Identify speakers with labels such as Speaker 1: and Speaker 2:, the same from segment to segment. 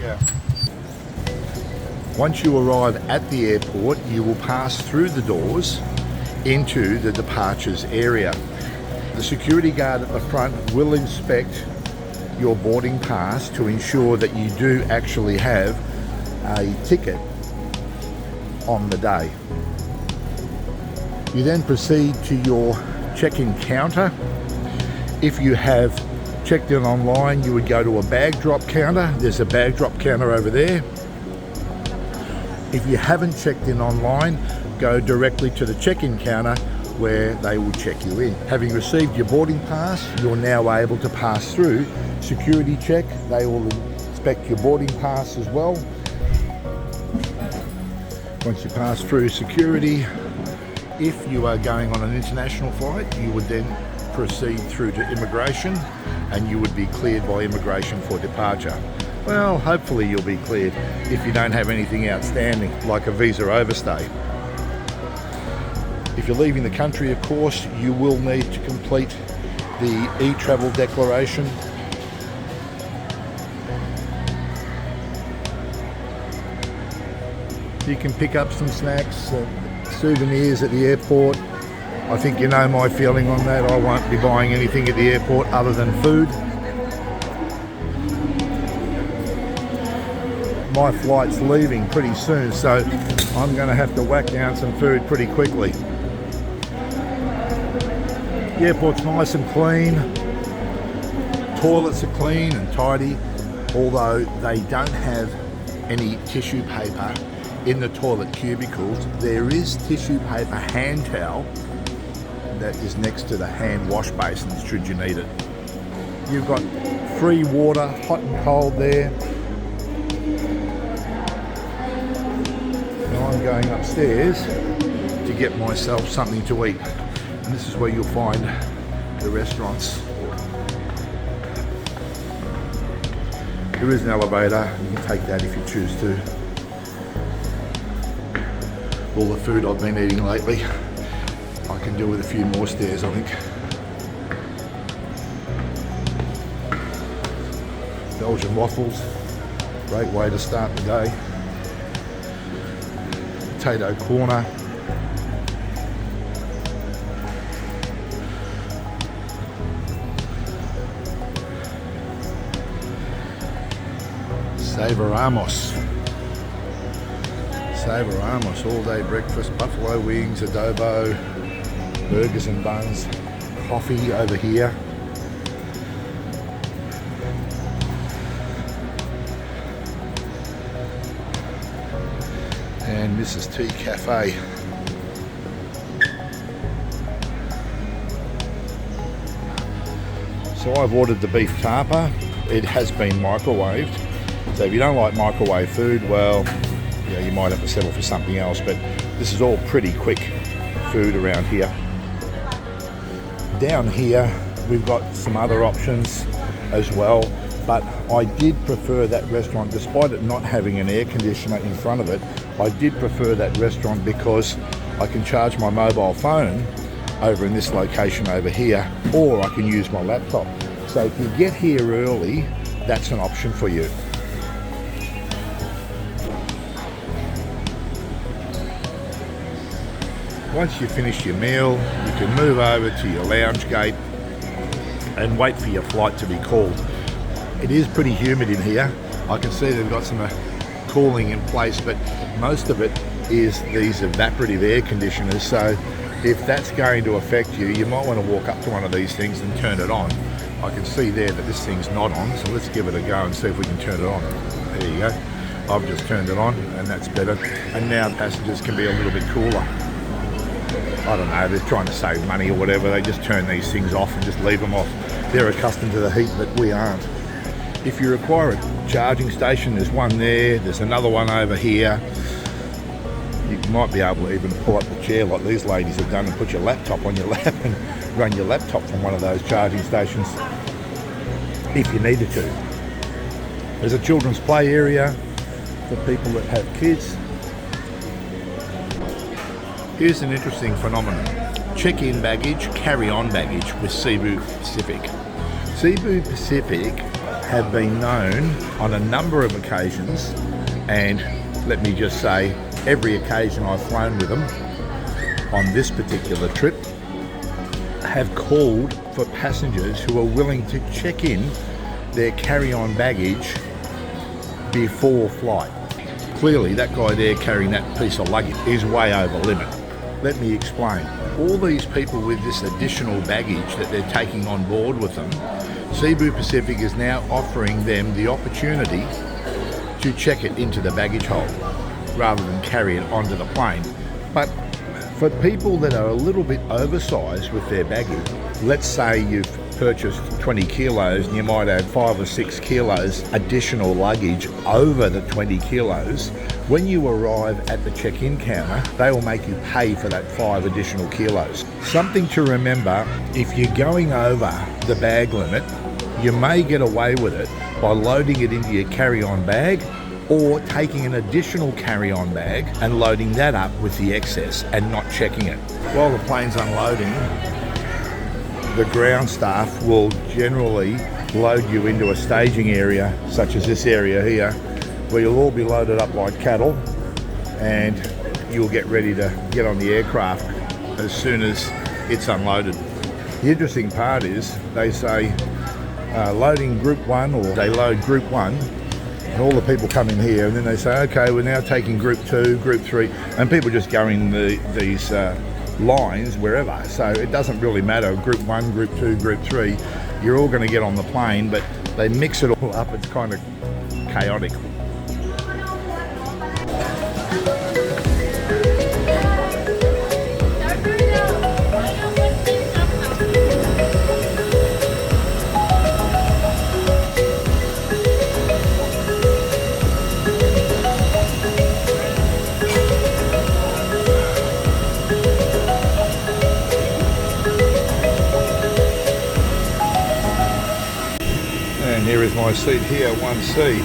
Speaker 1: Yeah. Once you arrive at the airport, you will pass through the doors into the departures area. The security guard at the front will inspect your boarding pass to ensure that you do actually have a ticket on the day. You then proceed to your check-in counter. If you have checked in online, you would go to a bag drop counter. There's a bag drop counter over there. If you haven't checked in online, go directly to the check-in counter where they will check you in. Having received your boarding pass, you're now able to pass through security check. They will inspect your boarding pass as well. Once you pass through security, if you are going on an international flight, you would then proceed through to immigration and you would be cleared by immigration for departure. Well, hopefully you'll be cleared if you don't have anything outstanding, like a visa overstay. If you're leaving the country, of course, you will need to complete the e-travel declaration. You can pick up some snacks, souvenirs at the airport. I think you know my feeling on that. I won't be buying anything at the airport other than food. My flight's leaving pretty soon, so I'm going to have to whack down some food pretty quickly. The airport's nice and clean. Toilets are clean and tidy, although they don't have any tissue paper in the toilet cubicles. There is tissue paper hand towel that is next to the hand wash basins should you need it. You've got free water, hot and cold there. I'm going upstairs to get myself something to eat, and this is where you'll find the restaurants. There is an elevator, you can take that if you choose to. All the food I've been eating lately, I can do with a few more stairs, I think. Belgian waffles, great way to start the day. Potato corner. Savoramos. Savoramos, all day breakfast, buffalo wings, adobo, burgers and buns, coffee over here. And Mrs. T Cafe. So I've ordered the beef tarpa. It has been microwaved. So if you don't like microwave food, well, yeah, you might have to settle for something else, but this is all pretty quick food around here. Down here, we've got some other options as well, but I did prefer that restaurant, despite it not having an air conditioner in front of it. I did prefer that restaurant because I can charge my mobile phone over in this location over here, or I can use my laptop. So if you get here early, that's an option for you. Once you finish your meal, you can move over to your lounge gate and wait for your flight to be called. It is pretty humid in here. I can see they've got some cooling in place, but most of it is these evaporative air conditioners. So if that's going to affect you, you might want to walk up to one of these things and turn it on. I can see there that this thing's not on, so let's give it a go and see if we can turn it on. There you go. I've just turned it on and that's better. And now passengers can be a little bit cooler. I don't know, they're trying to save money or whatever. They just turn these things off and just leave them off. They're accustomed to the heat, but we aren't. If you require a charging station, there's one there, there's another one over here. You might be able to even pull up the chair like these ladies have done and put your laptop on your lap and run your laptop from one of those charging stations if you needed to. There's a children's play area for people that have kids. Here's an interesting phenomenon. Check-in baggage, carry-on baggage with Cebu Pacific. Cebu Pacific have been known on a number of occasions, and let me just say, every occasion I've flown with them on this particular trip, have called for passengers who are willing to check in their carry-on baggage before flight. Clearly that guy there carrying that piece of luggage is way over limit. Let me explain. All these people with this additional baggage that they're taking on board with them, Cebu Pacific is now offering them the opportunity to check it into the baggage hold rather than carry it onto the plane. But for people that are a little bit oversized with their baggage, let's say you've purchased 20 kilos and you might add 5 or 6 kilos additional luggage over the 20 kilos, when you arrive at the check-in counter, they will make you pay for that 5 additional kilos. Something to remember, if you're going over the bag limit, you may get away with it by loading it into your carry-on bag or taking an additional carry-on bag and loading that up with the excess and not checking it. While the plane's unloading, the ground staff will generally load you into a staging area, such as this area here, where you'll all be loaded up like cattle and you'll get ready to get on the aircraft as soon as it's unloaded. The interesting part is they say loading group 1, or they load group 1 and all the people come in here, and then they say, okay, we're now taking group 2, group 3, and people just go in these lines wherever. So it doesn't really matter, group 1, group 2, group 3, you're all going to get on the plane, but they mix it all up. It's kind of chaotic. Here is my seat here, 1C.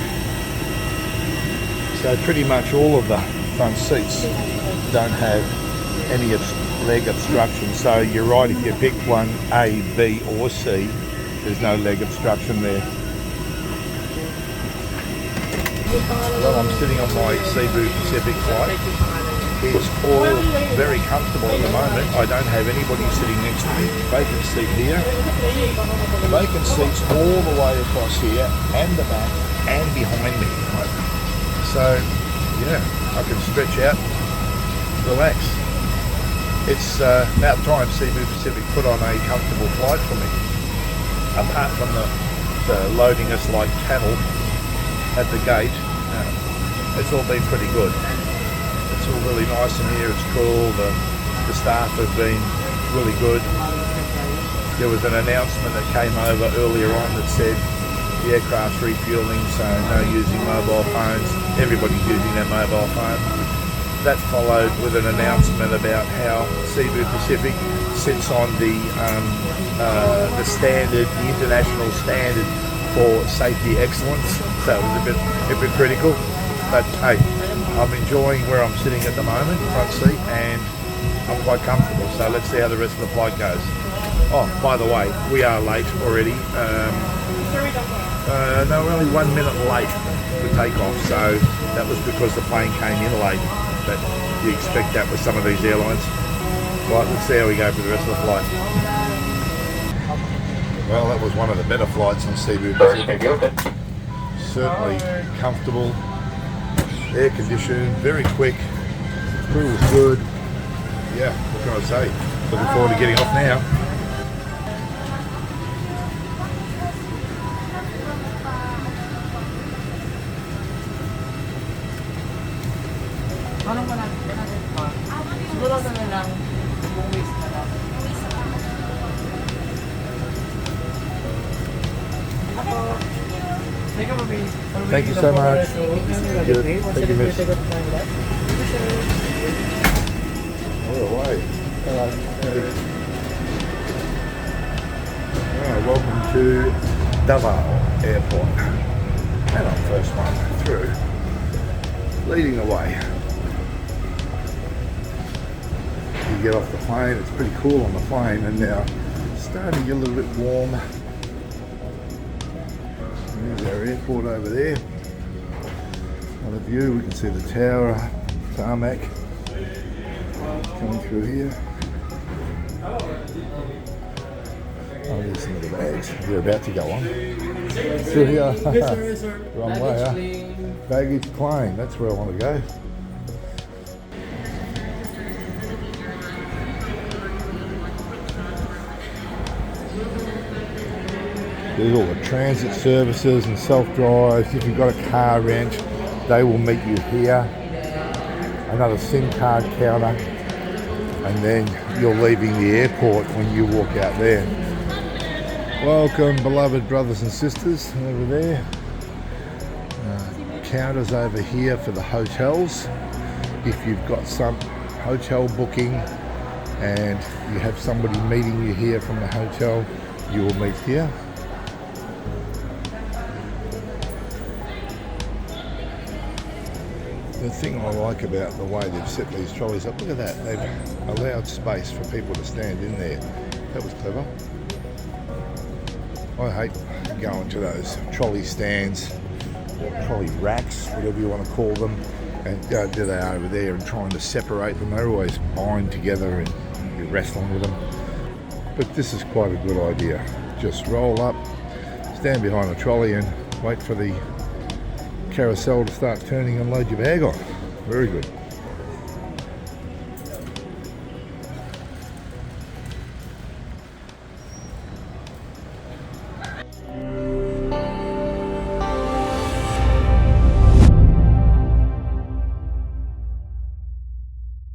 Speaker 1: So pretty much all of the front seats don't have any leg obstruction. So you're right, if you pick one, A, B or C, there's no leg obstruction there. Well, I'm sitting on my Cebu Pacific flight. It's all very comfortable at the moment. I don't have anybody sitting next to me. Vacant seat here. Vacant seats all the way across here and the back and behind me. Right? So, yeah, I can stretch out, relax. It's about time Cebu Pacific put on a comfortable flight for me. Apart from the loading us like cattle at the gate, it's all been pretty good. It's all really nice in here, it's cool, the staff have been really good. There was an announcement that came over earlier on that said the aircraft's refueling, so no using mobile phones. Everybody's using their mobile phone. That followed with an announcement about how Cebu Pacific sits on the standard, the international standard for safety excellence. So it was a bit hypocritical, but hey, I'm enjoying where I'm sitting at the moment, front seat, and I'm quite comfortable. So let's see how the rest of the flight goes. Oh, by the way, we are late already. No, we're only 1 minute late for takeoff, so that was because the plane came in late. But you expect that with some of these airlines. Right, let's see how we go for the rest of the flight. Well, that was one of the better flights on Cebu Pacific. Certainly comfortable, air conditioned, very quick, crew was good. Yeah, what can I say? Looking forward to getting off now.
Speaker 2: Anong 100 pa? Siguro na lang, buwis na lang.
Speaker 1: Thank you so much. Good. Thank you, miss. Oh, away. Welcome to Davao Airport. And our first one through. Leading the way. You get off the plane, it's pretty cool on the plane, and now it's starting to get a little bit warm. There's our airport over there. On a view, we can see the tower, tarmac coming through here. Oh, there's some of the bags. We're about to go on. Through here.
Speaker 2: Yes, sir.
Speaker 1: Wrong way, huh? Baggage claim, that's where I want to go. There's all the transit services and self-drives. If you've got a car rent, they will meet you here. Another SIM card counter. And then you're leaving the airport when you walk out there. Welcome, beloved brothers and sisters over there. Counters over here for the hotels. If you've got some hotel booking and you have somebody meeting you here from the hotel, you will meet here. The thing I like about the way they've set these trolleys up, look at that, they've allowed space for people to stand in there. That was clever. I hate going to those trolley stands, or trolley racks, whatever you want to call them, and go to they over there and trying to separate them. They're always bind together and you're wrestling with them. But this is quite a good idea. Just roll up, stand behind the trolley and wait for the carousel to start turning and load your bag on. Very good.